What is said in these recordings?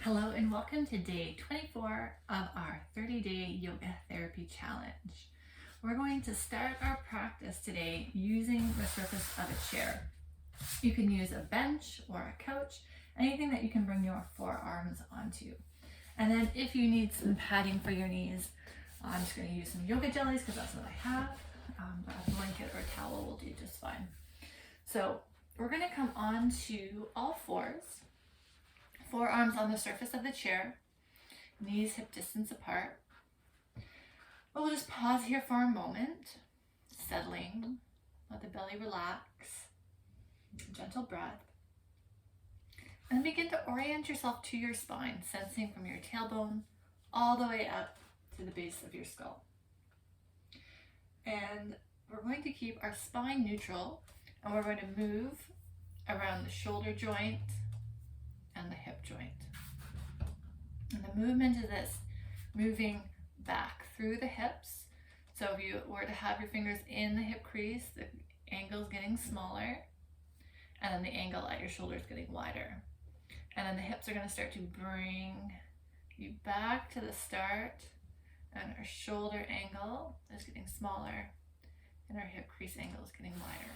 Hello and welcome to day 24 of our 30-day yoga therapy challenge. We're going to start our practice today using the surface of a chair. You can use a bench or a couch, anything that you can bring your forearms onto. And then if you need some padding for your knees, I'm just going to use some yoga jellies because that's what I have. But a blanket or a towel will do just fine. So we're going to come onto all fours. Forearms on the surface of the chair, knees hip distance apart. We'll just pause here for a moment, settling, let the belly relax, gentle breath, and begin to orient yourself to your spine, sensing from your tailbone all the way up to the base of your skull. And we're going to keep our spine neutral, and we're going to move around the shoulder joint and the hip joint. And the movement is this, moving back through the hips. So if you were to have your fingers in the hip crease, the angle is getting smaller, and then the angle at your shoulder is getting wider. And then the hips are going to start to bring you back to the start, and our shoulder angle is getting smaller, and our hip crease angle is getting wider.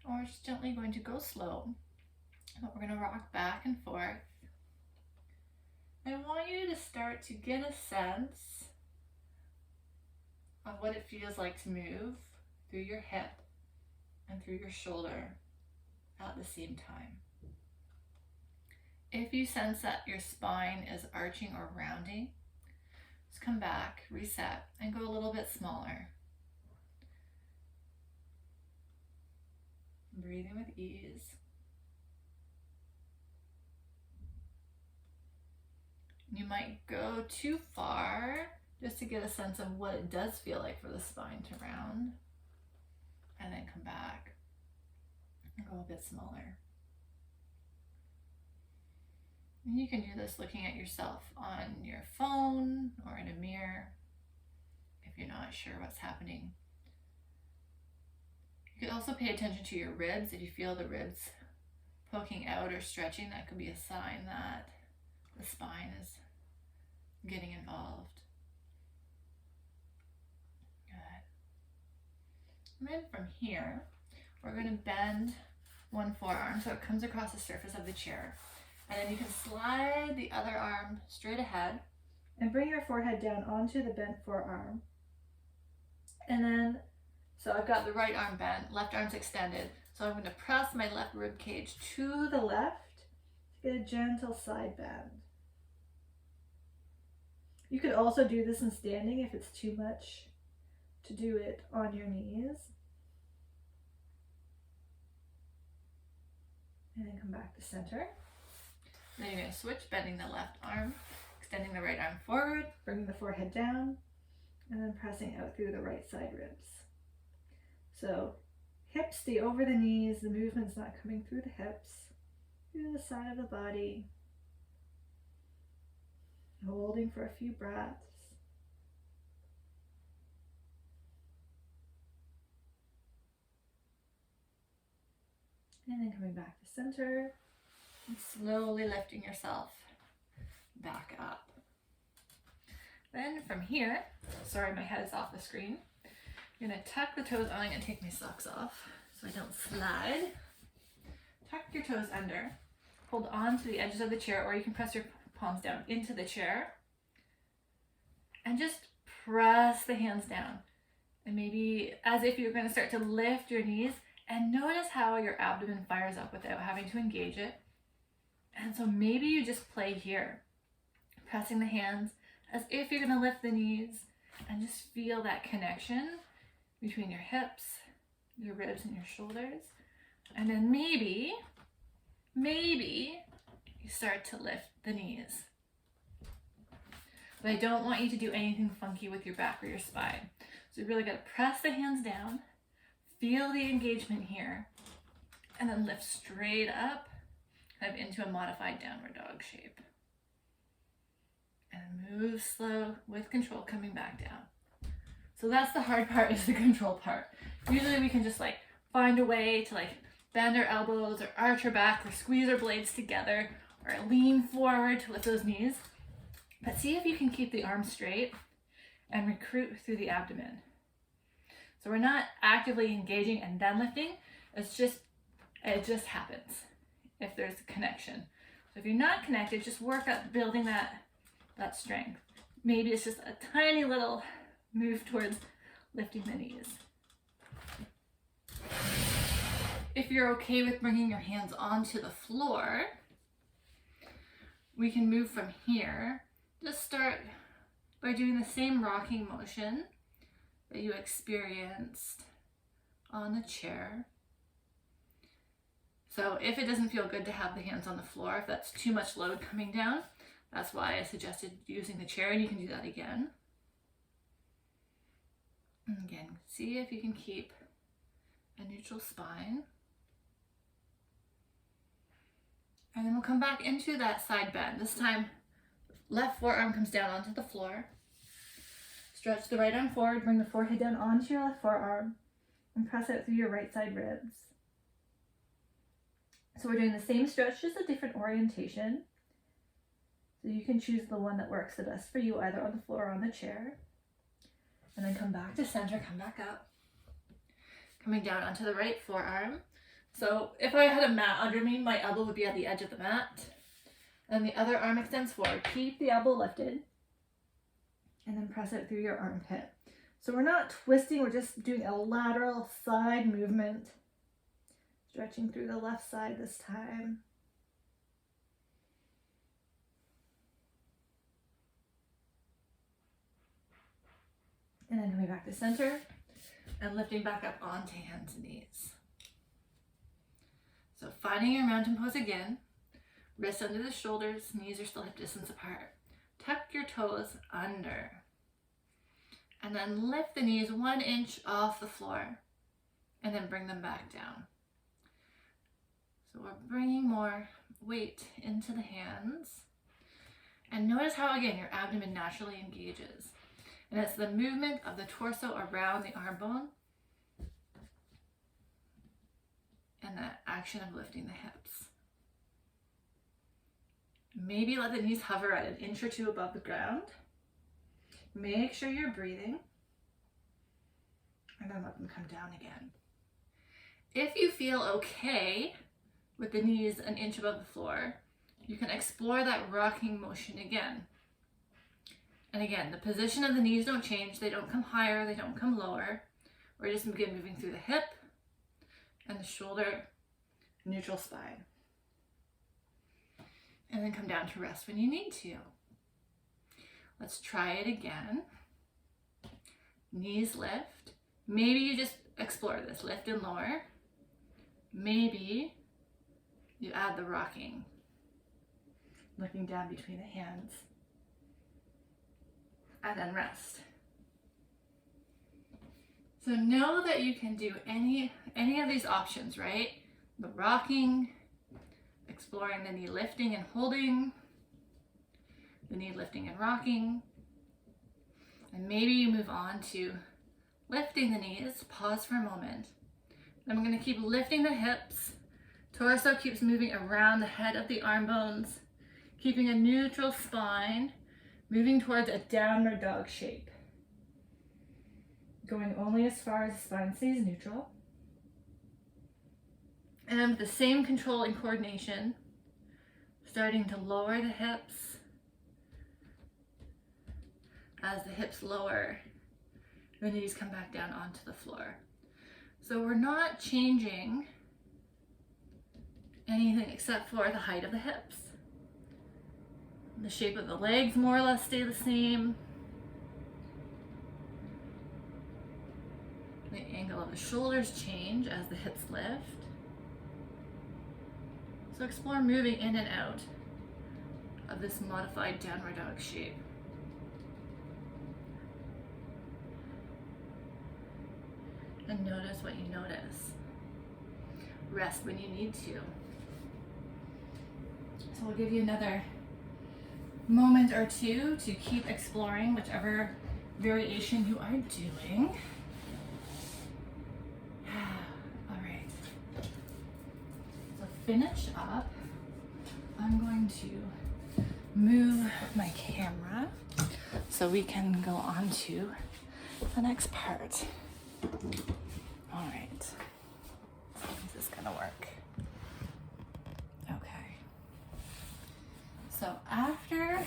And we're just gently going to go slow. But we're going to rock back and forth. I want you to start to get a sense of what it feels like to move through your hip and through your shoulder at the same time. If you sense that your spine is arching or rounding, just come back, reset, and go a little bit smaller. Breathing with ease. You might go too far just to get a sense of what it does feel like for the spine to round, and then come back and go a bit smaller. And you can do this looking at yourself on your phone or in a mirror if you're not sure what's happening. You could also pay attention to your ribs. If you feel the ribs poking out or stretching, that could be a sign that the spine is getting involved. Good. And then from here, we're going to bend one forearm so it comes across the surface of the chair. And then you can slide the other arm straight ahead and bring your forehead down onto the bent forearm. And then, so I've got the right arm bent, left arm's extended. So I'm going to press my left rib cage to the left to get a gentle side bend. You could also do this in standing if it's too much to do it on your knees. And then come back to center. Then you're going to switch, bending the left arm, extending the right arm forward, bringing the forehead down, and then pressing out through the right side ribs. So hips stay over the knees, the movement's not coming through the hips, through the side of the body. Holding for a few breaths. And then coming back to center and slowly lifting yourself back up. Then from here, sorry my head's off the screen, I'm going to tuck the toes. I'm going to take my socks off so I don't slide. Tuck your toes under. Hold on to the edges of the chair, or you can press your palms down into the chair and just press the hands down, and maybe as if you're going to start to lift your knees, and notice how your abdomen fires up without having to engage it. And so maybe you just play here, pressing the hands as if you're going to lift the knees, and just feel that connection between your hips, your ribs, and your shoulders. And then maybe you start to lift the knees. But I don't want you to do anything funky with your back or your spine. So you really got to press the hands down, feel the engagement here, and then lift straight up, kind of into a modified downward dog shape. And move slow with control, coming back down. So that's the hard part, is the control part. Usually we can just find a way to bend our elbows or arch our back or squeeze our blades together, or lean forward to lift those knees. But see if you can keep the arms straight and recruit through the abdomen. So we're not actively engaging and then lifting. It just happens if there's a connection. So if you're not connected, just work at building that strength. Maybe it's just a tiny little move towards lifting the knees. If you're okay with bringing your hands onto the floor, we can move from here. Just start by doing the same rocking motion that you experienced on the chair. So if it doesn't feel good to have the hands on the floor, if that's too much load coming down, that's why I suggested using the chair, and you can do that again. And again, see if you can keep a neutral spine. And then we'll come back into that side bend. This time, left forearm comes down onto the floor. Stretch the right arm forward, bring the forehead down onto your left forearm, and press out through your right side ribs. So we're doing the same stretch, just a different orientation. So you can choose the one that works the best for you, either on the floor or on the chair. And then come back to center, come back up. Coming down onto the right forearm. So if I had a mat under me, my elbow would be at the edge of the mat. And the other arm extends forward. Keep the elbow lifted. And then press it through your armpit. So we're not twisting, we're just doing a lateral side movement. Stretching through the left side this time. And then coming back to center and lifting back up onto hands and knees. So finding your mountain pose again. Wrists under the shoulders, knees are still hip distance apart. Tuck your toes under. And then lift the knees 1 inch off the floor and then bring them back down. So we're bringing more weight into the hands. And notice how, again, your abdomen naturally engages. And it's the movement of the torso around the arm bone and the action of lifting the hips. Maybe let the knees hover at 1 inch or 2 above the ground. Make sure you're breathing. And then let them come down again. If you feel okay with the knees 1 inch above the floor, you can explore that rocking motion again. And again, the position of the knees don't change. They don't come higher, they don't come lower. We're just again moving through the hip and the shoulder, neutral spine. And then come down to rest when you need to. Let's try it again. Knees lift. Maybe you just explore this, lift and lower. Maybe you add the rocking, looking down between the hands. And then rest. So know that you can do any of these options, right? The rocking, exploring the knee lifting and holding, the knee lifting and rocking. And maybe you move on to lifting the knees, pause for a moment. Then we're going to keep lifting the hips. Torso keeps moving around the head of the arm bones, keeping a neutral spine. Moving towards a downward dog shape. Going only as far as the spine stays neutral. And then with the same control and coordination, starting to lower the hips. As the hips lower, the knees come back down onto the floor. So we're not changing anything except for the height of the hips. The shape of the legs more or less stay the same. The angle of the shoulders change as the hips lift. So explore moving in and out of this modified downward dog shape. And notice what you notice. Rest when you need to. So we'll give you another moment or two to keep exploring whichever variation you are doing. All right. So finish up. I'm going going to move my camera so we can go on to the next part. All right, is this gonna work? Okay, so after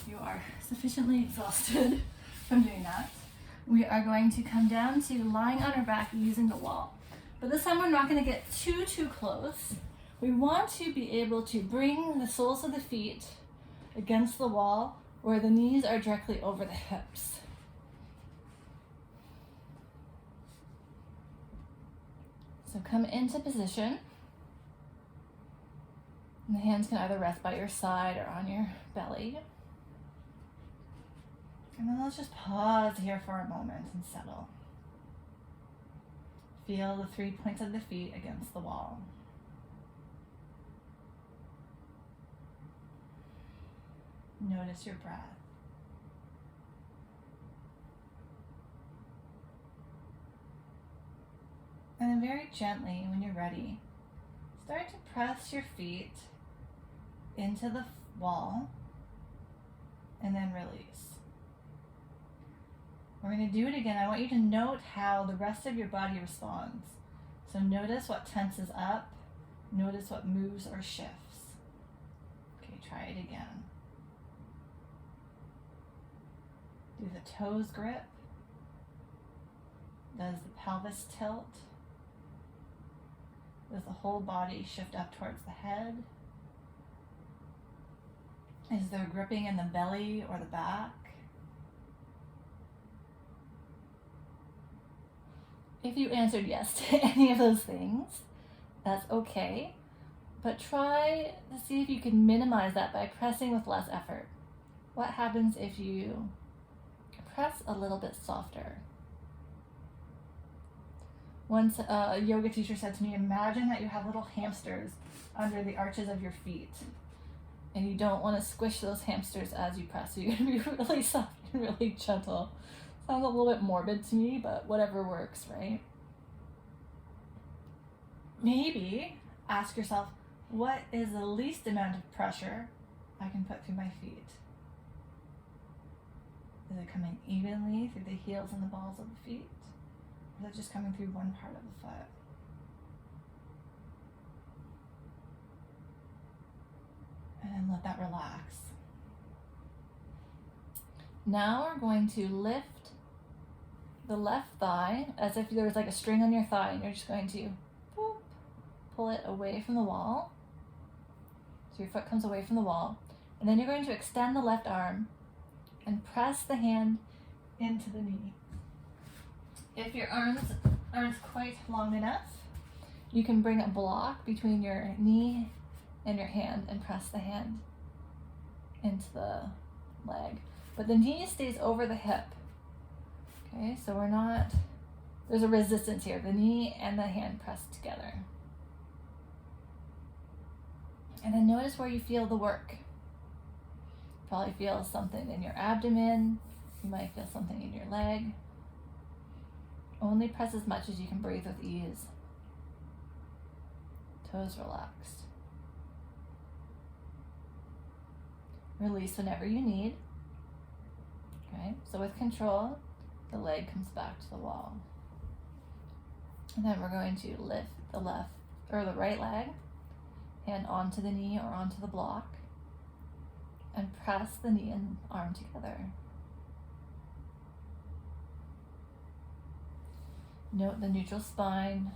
you are sufficiently exhausted from doing that, we are going to come down to lying on our back using the wall. But this time we're not going to get too close. We want to be able to bring the soles of the feet against the wall where the knees are directly over the hips. So come into position. And the hands can either rest by your side or on your belly. And then let's just pause here for a moment and settle. Feel the 3 points of the feet against the wall. Notice your breath. And then very gently, when you're ready, start to press your feet into the wall and then release. We're going to do it again. I want you to note how the rest of your body responds. So notice what tenses up, notice what moves or shifts. Okay, try it again. Do the toes grip? Does the pelvis tilt? Does the whole body shift up towards the head? Is there gripping in the belly or the back? If you answered yes to any of those things, that's okay. But try to see if you can minimize that by pressing with less effort. What happens if you press a little bit softer? Once a yoga teacher said to me, imagine that you have little hamsters under the arches of your feet. And you don't want to squish those hamsters as you press. So you're going to be really soft and really gentle. Sounds a little bit morbid to me, but whatever works, right? Maybe ask yourself, what is the least amount of pressure I can put through my feet? Is it coming evenly through the heels and the balls of the feet? Or is it just coming through one part of the foot? And then let that relax. Now we're going to lift the left thigh as if there was like a string on your thigh, and you're just going to boop, pull it away from the wall. So your foot comes away from the wall. And then you're going to extend the left arm and press the hand into the knee. If your arms aren't quite long enough, you can bring a block between your knee and your hand and press the hand into the leg. But the knee stays over the hip. Okay, so there's a resistance here. The knee and the hand pressed together. And then notice where you feel the work. Probably feel something in your abdomen. You might feel something in your leg. Only press as much as you can breathe with ease. Toes relaxed. Release whenever you need. Okay, so with control, the leg comes back to the wall. And then we're going to lift the left or the right leg, hand onto the knee or onto the block, and press the knee and arm together. Note the neutral spine,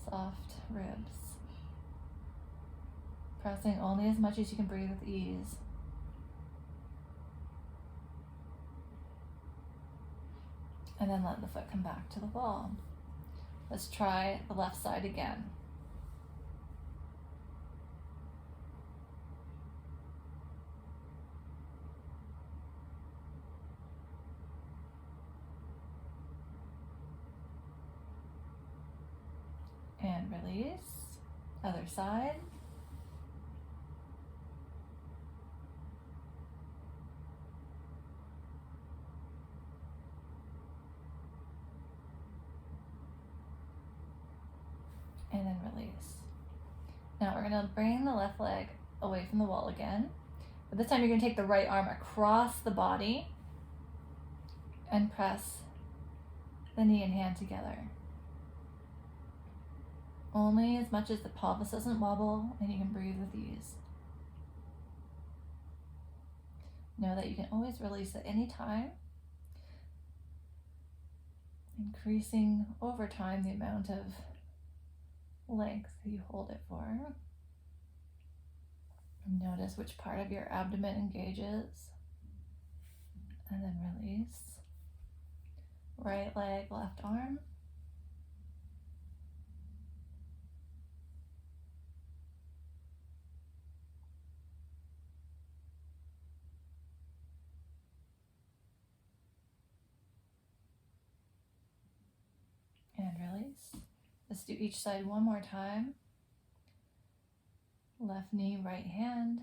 soft ribs. Pressing only as much as you can breathe with ease. And then let the foot come back to the wall. Let's try the left side again. And release. Other side. And then release. Now we're going to bring the left leg away from the wall again. But this time you're going to take the right arm across the body and press the knee and hand together. Only as much as the pelvis doesn't wobble, and you can breathe with ease. Know that you can always release at any time, increasing over time the amount of length that you hold it for. Notice which part of your abdomen engages, and then release. Right leg, left arm. And release. Let's do each side one more time. Left knee, right hand.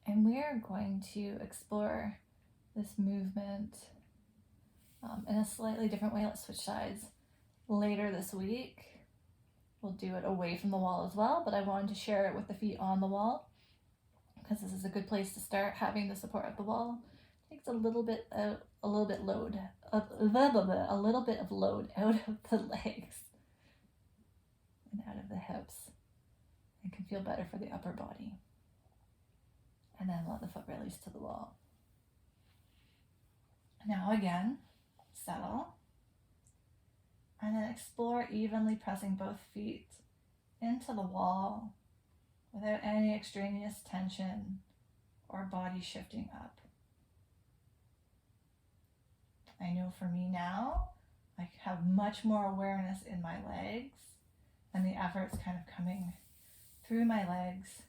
And we are going to explore this movement in a slightly different way. Let's switch sides later this week. We'll do it away from the wall as well, but I wanted to share it with the feet on the wall because this is a good place to start. Having the support of the wall takes a little bit of load out of the legs and out of the hips. It can feel better for the upper body. And then let the foot release to the wall. Now again, settle. And then explore evenly pressing both feet into the wall without any extraneous tension or body shifting up. I know for me now, I have much more awareness in my legs, and the effort's kind of coming through my legs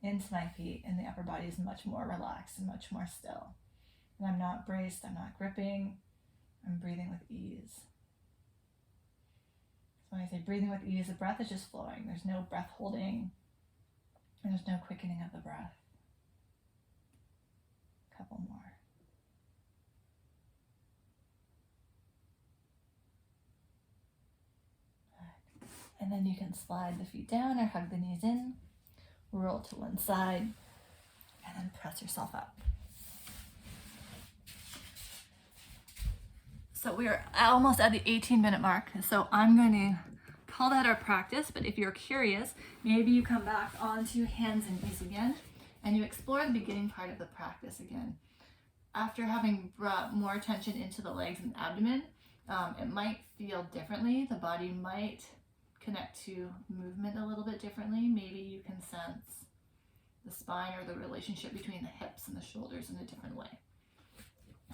into my feet, and the upper body is much more relaxed and much more still. And I'm not braced, I'm not gripping, I'm breathing with ease. So when I say breathing with ease, the breath is just flowing. There's no breath holding, and there's no quickening of the breath. A couple more. And then you can slide the feet down or hug the knees in. Roll to one side, and then press yourself up. So we are almost at the 18-minute mark, so I'm going to call that our practice, but if you're curious, maybe you come back onto hands and knees again, and you explore the beginning part of the practice again. After having brought more attention into the legs and abdomen, it might feel differently. The body might connect to movement a little bit differently. Maybe you can sense the spine or the relationship between the hips and the shoulders in a different way.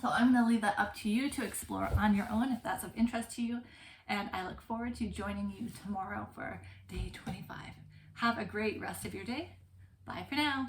So I'm going to leave that up to you to explore on your own if that's of interest to you. And I look forward to joining you tomorrow for day 25. Have a great rest of your day. Bye for now.